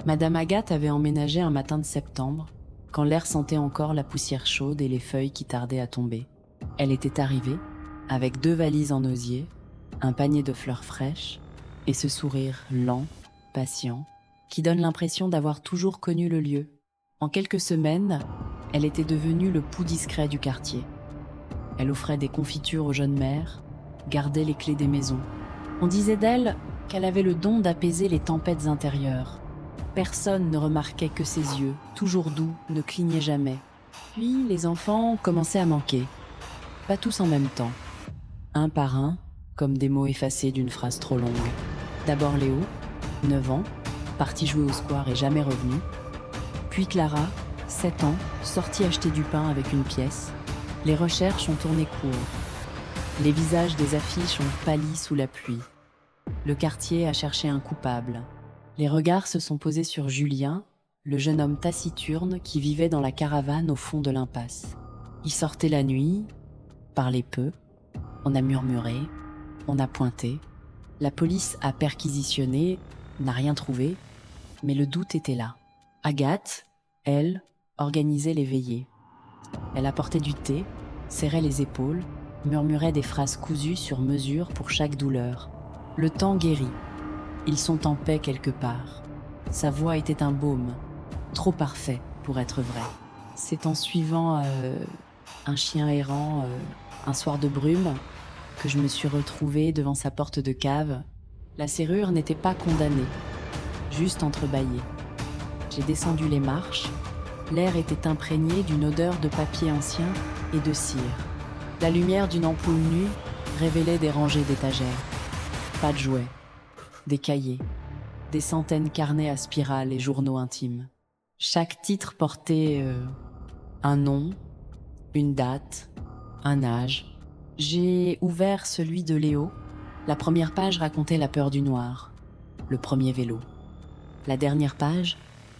Madame Agathe avait emménagé un matin de septembre, quand l'air sentait encore la poussière chaude et les feuilles qui tardaient à tomber. Elle était arrivée, avec 2 valises en osier, un panier de fleurs fraîches, et ce sourire lent, patient, qui donne l'impression d'avoir toujours connu le lieu. En quelques semaines, elle était devenue le pouls discret du quartier. Elle offrait des confitures aux jeunes mères, gardait les clés des maisons. On disait d'elle qu'elle avait le don d'apaiser les tempêtes intérieures. Personne ne remarquait que ses yeux, toujours doux, ne clignaient jamais. Puis les enfants commençaient à manquer. Pas tous en même temps. Un par un, comme des mots effacés d'une phrase trop longue. D'abord Léo, 9 ans, parti jouer au square et jamais revenu. Puis Clara, 7 ans, sortie acheter du pain avec une pièce. Les recherches ont tourné court. Les visages des affiches ont pâli sous la pluie. Le quartier a cherché un coupable. Les regards se sont posés sur Julien, le jeune homme taciturne qui vivait dans la caravane au fond de l'impasse. Il sortait la nuit, parlait peu, on a murmuré, on a pointé. La police a perquisitionné, n'a rien trouvé, mais le doute était là. Agathe, elle, organisait les veillées. Elle apportait du thé, serrait les épaules, murmurait des phrases cousues sur mesure pour chaque douleur. Le temps guérit. Ils sont en paix quelque part. Sa voix était un baume, trop parfait pour être vrai. C'est en suivant un chien errant un soir de brume que je me suis retrouvée devant sa porte de cave. La serrure n'était pas condamnée, juste entrebâillée. J'ai descendu les marches. L'air était imprégné d'une odeur de papier ancien et de cire. La lumière d'une ampoule nue révélait des rangées d'étagères. Pas de jouets. Des cahiers, des centaines carnets à spirale et journaux intimes. Chaque titre portait un nom, une date, un âge. J'ai ouvert celui de Léo. La première page racontait la peur du noir, le premier vélo. La dernière page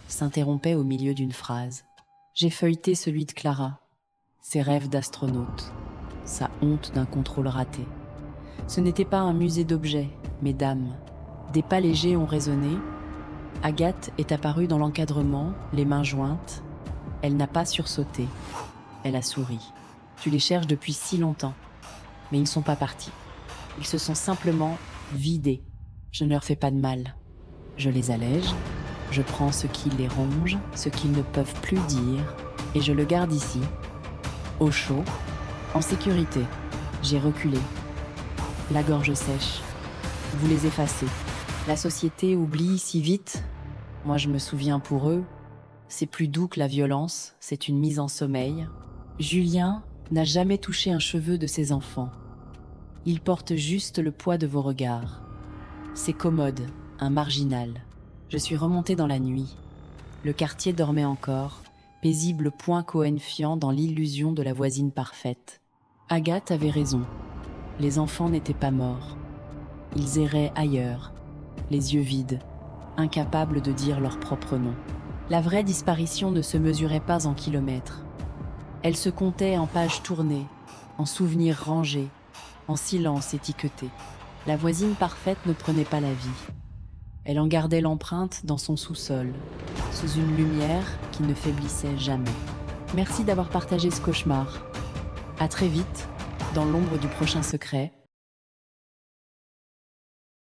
s'interrompait au milieu d'une phrase. J'ai feuilleté celui de Clara, ses rêves d'astronaute, sa honte d'un contrôle raté. Ce n'était pas un musée d'objets, mais d'âmes. Des pas légers ont résonné. Agathe est apparue dans l'encadrement, les mains jointes. Elle n'a pas sursauté. Elle a souri. Tu les cherches depuis si longtemps. Mais ils ne sont pas partis. Ils se sont simplement vidés. Je ne leur fais pas de mal. Je les allège. Je prends ce qui les ronge, ce qu'ils ne peuvent plus dire, et je le garde ici, au chaud, en sécurité. J'ai reculé. La gorge sèche. Vous les effacez. La société oublie si vite. Moi, je me souviens pour eux. C'est plus doux que la violence, c'est une mise en sommeil. Julien n'a jamais touché un cheveu de ses enfants. Il porte juste le poids de vos regards. C'est commode, un marginal. Je suis remontée dans la nuit. Le quartier dormait encore, paisible point cohenfiant dans l'illusion de la voisine parfaite. Agathe avait raison. Les enfants n'étaient pas morts. Ils erraient ailleurs, les yeux vides, incapables de dire leur propre nom. La vraie disparition ne se mesurait pas en kilomètres. Elle se comptait en pages tournées, en souvenirs rangés, en silence étiqueté. La voisine parfaite ne prenait pas la vie. Elle en gardait l'empreinte dans son sous-sol, sous une lumière qui ne faiblissait jamais. Merci d'avoir partagé ce cauchemar. À très vite, dans l'ombre du prochain secret.